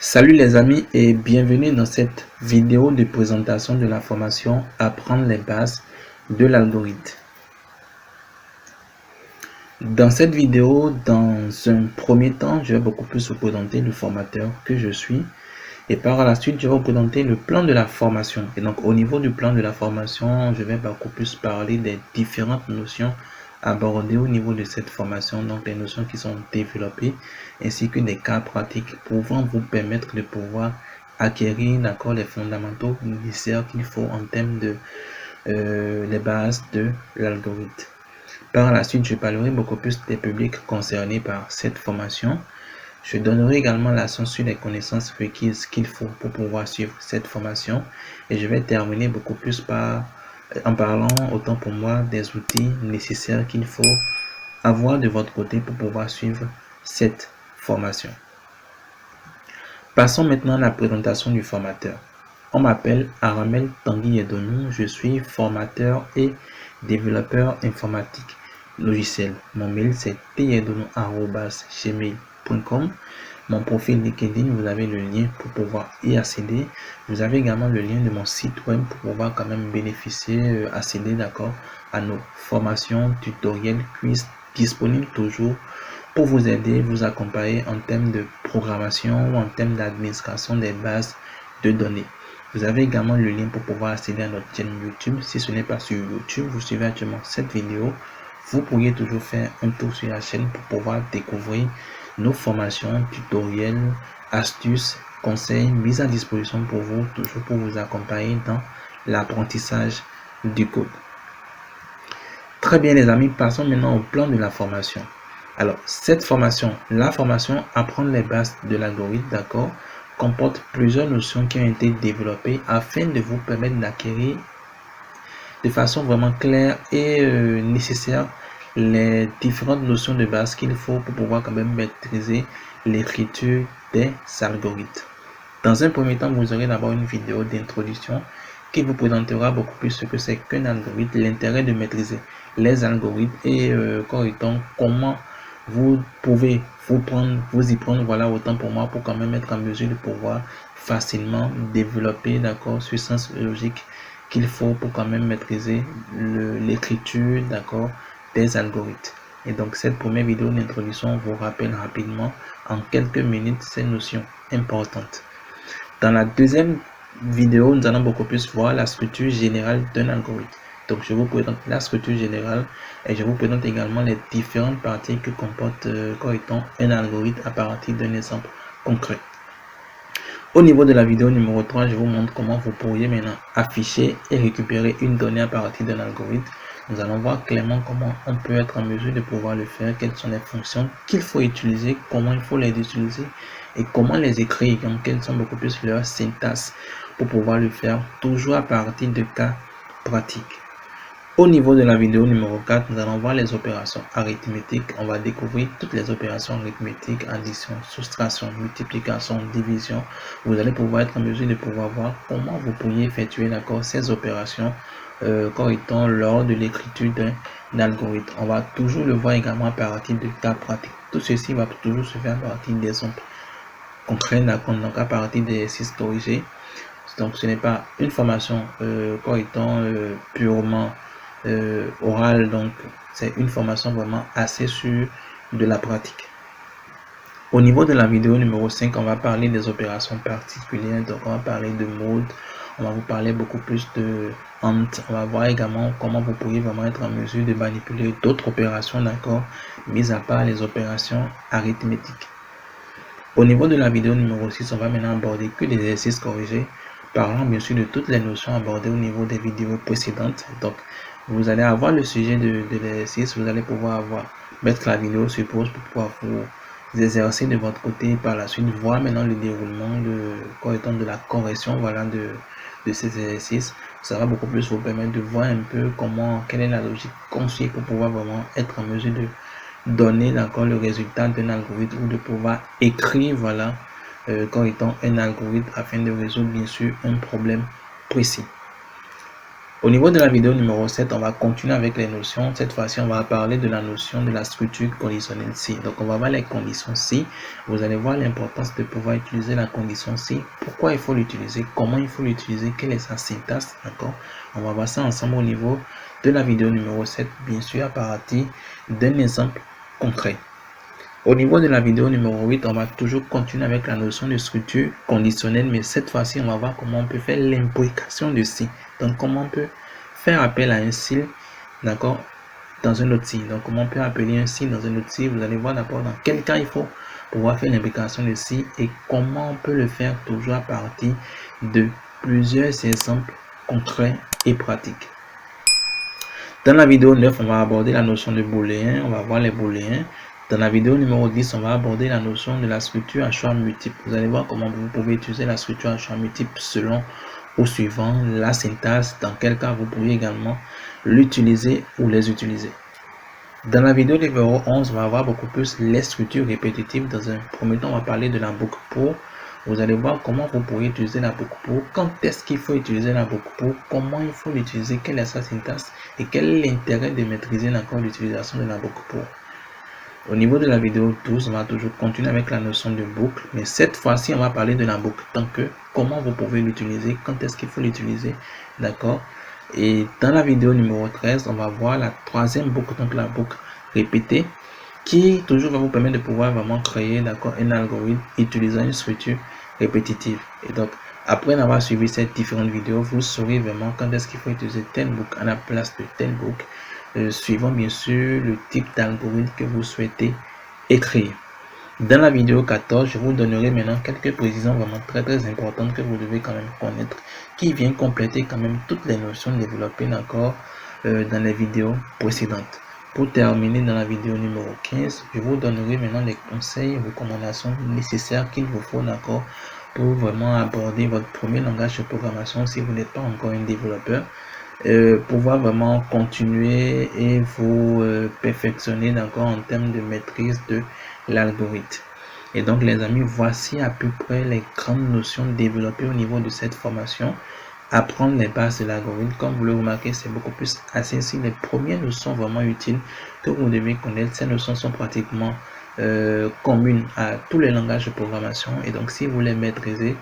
Salut les amis et bienvenue dans cette vidéo de présentation de la formation Apprendre les bases de l'algorithme. Dans cette vidéo, dans un premier temps, je vais beaucoup plus vous présenter le formateur que je suis et par la suite, je vais vous présenter le plan de la formation. Et donc au niveau du plan de la formation, je vais beaucoup plus parler des différentes notions abordées au niveau de cette formation, donc les notions qui sont développées ainsi que des cas pratiques pouvant vous permettre de pouvoir acquérir les fondamentaux nécessaires qu'il faut en termes de les bases de l'algorithme. Par la suite, je parlerai beaucoup plus des publics concernés par cette formation. Je donnerai également l'accent sur les connaissances requises qu'il faut pour pouvoir suivre cette formation et je vais terminer beaucoup plus en parlant autant pour moi des outils nécessaires qu'il faut avoir de votre côté pour pouvoir suivre cette formation. Passons maintenant à la présentation du formateur. On m'appelle Aramel Tanguy Edonou, je suis formateur et développeur informatique logiciel. Mon mail c'est teyedonou@gmail.com. Mon profil LinkedIn, vous avez le lien pour pouvoir y accéder. Vous avez également le lien de mon site web pour pouvoir quand même bénéficier, accéder à nos formations, tutoriels, quiz disponibles toujours pour vous aider, vous accompagner en termes de programmation ou en termes d'administration des bases de données. Vous avez également le lien pour pouvoir accéder à notre chaîne YouTube. Si ce n'est pas sur YouTube, vous suivez actuellement cette vidéo, vous pourriez toujours faire un tour sur la chaîne pour pouvoir découvrir nos formations, tutoriels, astuces, conseils mis à disposition pour vous, toujours pour vous accompagner dans l'apprentissage du code. Très bien les amis, passons maintenant au plan de la formation. Alors, cette formation, la formation Apprendre les bases de l'algorithme, d'accord, comporte plusieurs notions qui ont été développées afin de vous permettre d'acquérir de façon vraiment claire et nécessaire les différentes notions de base qu'il faut pour pouvoir quand même maîtriser l'écriture des algorithmes. Dans un premier temps, vous aurez d'abord une vidéo d'introduction qui vous présentera beaucoup plus ce que c'est qu'un algorithme, l'intérêt de maîtriser les algorithmes et comment vous pouvez vous y prendre, voilà, autant pour moi, pour quand même être en mesure de pouvoir facilement développer, d'accord, ce sens logique qu'il faut pour quand même maîtriser l'écriture, d'accord, des algorithmes. Et donc, cette première vidéo d'introduction vous rappelle rapidement, en quelques minutes, ces notions importantes. Dans la deuxième vidéo, nous allons beaucoup plus voir la structure générale d'un algorithme. Donc, je vous présente la structure générale et je vous présente également les différentes parties que comporte un algorithme à partir d'un exemple concret. Au niveau de la vidéo numéro 3, je vous montre comment vous pourriez maintenant afficher et récupérer une donnée à partir d'un algorithme. Nous allons voir clairement comment on peut être en mesure de pouvoir le faire, quelles sont les fonctions qu'il faut utiliser, comment il faut les utiliser et comment les écrire, donc quelles sont beaucoup plus leurs syntaxes pour pouvoir le faire, toujours à partir de cas pratiques. Au niveau de la vidéo numéro 4, nous allons voir les opérations arithmétiques. On va découvrir toutes les opérations arithmétiques, addition, soustraction, multiplication, division. Vous allez pouvoir être en mesure de pouvoir voir comment vous pourriez effectuer ces opérations lors de l'écriture d'un algorithme. On va toujours le voir également à partir de cas pratiques. Tout ceci va toujours se faire à partir d'exemples concrets, donc à partir des exercices corrigés. Donc ce n'est pas une formation purement orale, donc c'est une formation vraiment assez sur de la pratique. Au niveau de la vidéo numéro 5, on va parler des opérations particulières, donc on va parler de mode, on va vous parler beaucoup plus de ant, on va voir également comment vous pourriez vraiment être en mesure de manipuler d'autres opérations, d'accord, mis à part les opérations arithmétiques. Au niveau de la vidéo numéro 6, on va maintenant aborder que les exercices corrigés, parlant bien sûr de toutes les notions abordées au niveau des vidéos précédentes. Donc, vous allez avoir le sujet de l'exercice, vous allez pouvoir mettre la vidéo sur pause pour pouvoir vous exercer de votre côté, par la suite voir maintenant le déroulement de la correction, voilà, de ces exercices. Ça va beaucoup plus vous permettre de voir un peu quelle est la logique construite pour pouvoir vraiment être en mesure de donner le résultat d'un algorithme ou de pouvoir écrire, voilà, un algorithme afin de résoudre bien sûr un problème précis. Au niveau de la vidéo numéro 7, on va continuer avec les notions. Cette fois-ci, on va parler de la notion de la structure conditionnelle si. Donc, on va voir les conditions si. Vous allez voir l'importance de pouvoir utiliser la condition si. Pourquoi il faut l'utiliser, comment il faut l'utiliser, quelle est sa syntaxe, d'accord? On va voir ça ensemble au niveau de la vidéo numéro 7, bien sûr, à partir d'un exemple concret. Au niveau de la vidéo numéro 8, on va toujours continuer avec la notion de structure conditionnelle, mais cette fois-ci, on va voir comment on peut faire l'imbrication de si. Donc, comment on peut faire appel à un si, d'accord, dans un autre si. Donc, comment on peut appeler un si dans un autre si. Vous allez voir d'abord dans quel cas il faut pouvoir faire l'imbrication de si et comment on peut le faire toujours à partir de plusieurs exemples concrets et pratiques. Dans la vidéo 9, on va aborder la notion de booléen, on va voir les booléens. Dans la vidéo numéro 10, on va aborder la notion de la structure à choix multiple. Vous allez voir comment vous pouvez utiliser la structure à choix multiple selon ou suivant la syntaxe, dans quel cas vous pouvez également l'utiliser ou les utiliser. Dans la vidéo numéro 11, on va voir beaucoup plus les structures répétitives. Dans un premier temps, on va parler de la boucle pour. Vous allez voir comment vous pourriez utiliser la boucle pour, quand est-ce qu'il faut utiliser la boucle pour, comment il faut l'utiliser, quelle est sa syntaxe et quel est l'intérêt de maîtriser encore l'utilisation de la boucle pour. Au niveau de la vidéo 12, on va toujours continuer avec la notion de boucle, mais cette fois-ci, on va parler de la boucle tant que comment vous pouvez l'utiliser, quand est-ce qu'il faut l'utiliser, d'accord? Et dans la vidéo numéro 13, on va voir la troisième boucle, donc la boucle répétée, qui toujours va vous permettre de pouvoir vraiment créer, d'accord, un algorithme utilisant une structure répétitive. Et donc, après avoir suivi ces différentes vidéos, vous saurez vraiment quand est-ce qu'il faut utiliser telle boucle à la place de telle boucle, suivant bien sûr le type d'algorithme que vous souhaitez écrire. Dans la vidéo 14, je vous donnerai maintenant quelques précisions vraiment très importantes que vous devez quand même connaître, qui viennent compléter quand même toutes les notions développées d'accord dans les vidéos précédentes. Pour terminer, dans la vidéo numéro 15, je vous donnerai maintenant les conseils et recommandations nécessaires qu'il vous faut d'accord pour vraiment aborder votre premier langage de programmation si vous n'êtes pas encore un développeur. Pouvoir vraiment continuer et vous perfectionner d'accord en termes de maîtrise de l'algorithme. Et donc les amis, voici à peu près les grandes notions développées au niveau de cette formation. Apprendre les bases de l'algorithme, comme vous le remarquez, c'est beaucoup plus assez si les premières notions vraiment utiles que vous devez connaître. Ces notions sont pratiquement communes à tous les langages de programmation, et donc si vous les maîtrisez,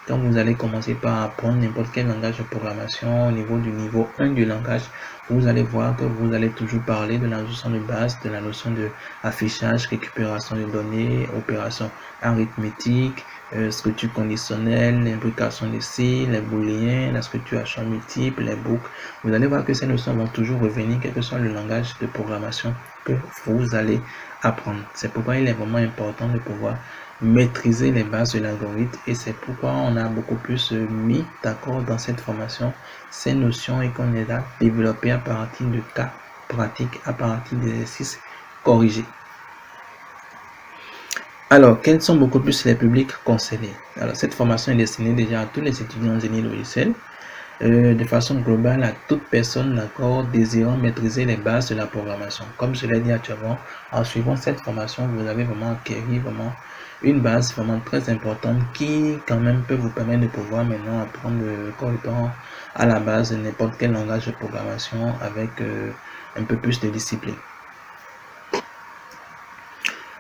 quand vous allez commencer par apprendre n'importe quel langage de programmation au niveau du niveau 1 du langage, vous allez voir que vous allez toujours parler de la notion de base, de la notion de affichage, récupération de données, opération arithmétique, structure conditionnelle, l'imbrication de si, les booléens, la structure à champ multiple, les boucles. Vous allez voir que ces notions vont toujours revenir, quel que soit le langage de programmation que vous allez apprendre. C'est pourquoi il est vraiment important de pouvoir maîtriser les bases de l'algorithme, et c'est pourquoi on a beaucoup plus mis d'accord dans cette formation ces notions et qu'on les a développées à partir de cas pratiques, à partir d'exercices corrigés. Alors, quels sont beaucoup plus les publics concernés? Alors, cette formation est destinée déjà à tous les étudiants en génie logiciel, de façon globale à toute personne d'accord désirant maîtriser les bases de la programmation. Comme je l'ai dit actuellement, en suivant cette formation, vous avez vraiment acquis vraiment une base vraiment très importante qui quand même peut vous permettre de pouvoir maintenant apprendre correctement à la base de n'importe quel langage de programmation avec un peu plus de discipline.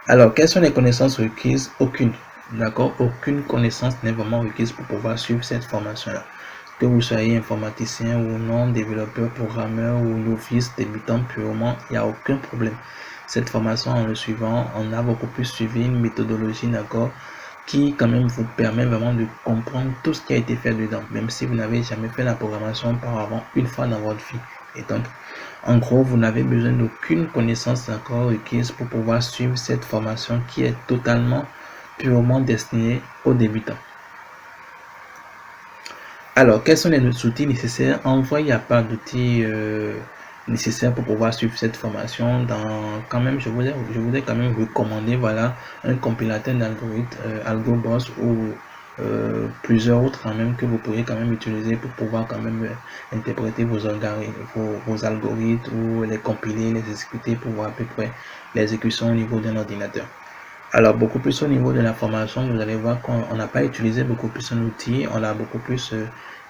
Alors, quelles sont les connaissances requises? Aucune. D'accord, aucune connaissance n'est vraiment requise pour pouvoir suivre cette formation-là. Que vous soyez informaticien ou non, développeur, programmeur ou novice, débutant purement, il n'y a aucun problème. Cette formation, en le suivant, on a beaucoup plus suivi une méthodologie, d'accord, qui quand même vous permet vraiment de comprendre tout ce qui a été fait dedans, même si vous n'avez jamais fait la programmation auparavant une fois dans votre vie. Et donc, en gros, vous n'avez besoin d'aucune connaissance encore requise pour pouvoir suivre cette formation qui est totalement, purement destinée aux débutants. Alors, quels sont les outils nécessaires? En vrai, il n'y a pas d'outils nécessaires pour pouvoir suivre cette formation. Quand même, je voudrais quand même recommander voilà, un compilateur d'algorithmes, AlgoBoss ou plusieurs autres quand même que vous pourriez quand même utiliser pour pouvoir quand même interpréter vos algorithmes ou les compiler, les exécuter pour voir à peu près l'exécution au niveau d'un ordinateur. Alors, beaucoup plus au niveau de la formation, vous allez voir qu'on n'a pas utilisé beaucoup plus un outil, on l'a beaucoup plus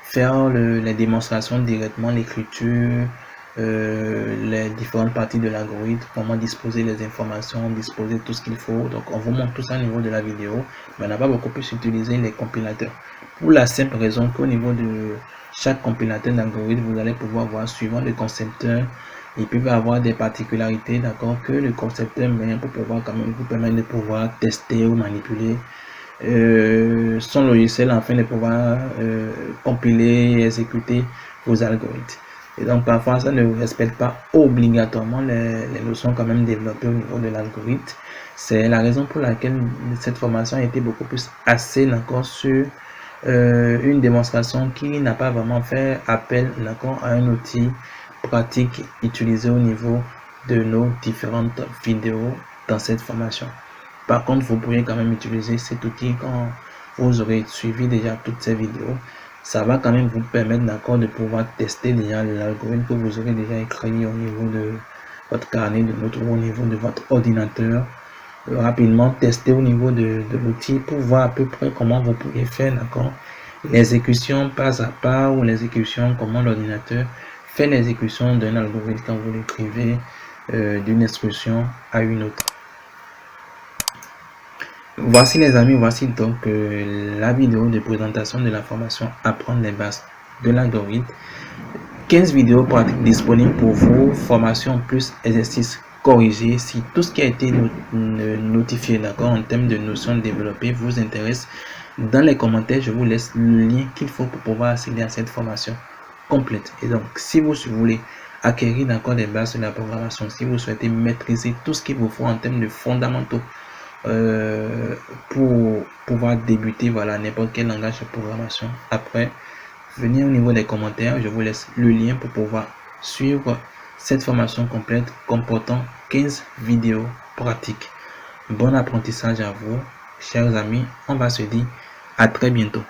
faire les démonstrations directement, l'écriture, les différentes parties de l'algorithme, comment disposer les informations, disposer tout ce qu'il faut. Donc on vous montre tout ça au niveau de la vidéo, mais on n'a pas beaucoup plus utilisé les compilateurs. Pour la simple raison qu'au niveau de chaque compilateur d'algorithme, vous allez pouvoir voir, suivant le concepteur, il peut avoir des particularités, d'accord, que le concepteur met pour pouvoir quand même vous permettre de pouvoir tester ou manipuler son logiciel afin de pouvoir compiler et exécuter vos algorithmes. Et donc parfois ça ne respecte pas obligatoirement les notions quand même développées au niveau de l'algorithme. C'est la raison pour laquelle cette formation a été beaucoup plus axée d'accord sur une démonstration qui n'a pas vraiment fait appel d'accord à un outil pratique utilisé au niveau de nos différentes vidéos dans cette formation. Par contre, vous pourriez quand même utiliser cet outil quand vous aurez suivi déjà toutes ces vidéos. Ça va quand même vous permettre d'accord de pouvoir tester déjà l'algorithme que vous aurez déjà écrit au niveau de votre carnet de notes ou au niveau de votre ordinateur. Rapidement tester au niveau de l'outil pour voir à peu près comment vous pouvez faire d'accord l'exécution pas à pas ou l'exécution comment l'ordinateur fait l'exécution d'un algorithme quand vous l'écrivez d'une instruction à une autre. Voici les amis, voici donc la vidéo de présentation de la formation apprendre les bases de l'algorithme. 15 vidéos pratiques disponibles pour vous, formation plus exercices corrigés. Si tout ce qui a été notifié d'accord en termes de notions développées vous intéresse, dans les commentaires je vous laisse le lien qu'il faut pour pouvoir accéder à cette formation complète. Et donc si vous voulez acquérir d'accord des bases de la programmation, si vous souhaitez maîtriser tout ce qu'il vous faut en termes de fondamentaux pour pouvoir débuter voilà n'importe quel langage de programmation, après venez au niveau des commentaires, je vous laisse le lien pour pouvoir suivre cette formation complète comportant 15 vidéos pratiques. Bon apprentissage à vous chers amis, on va se dire à très bientôt.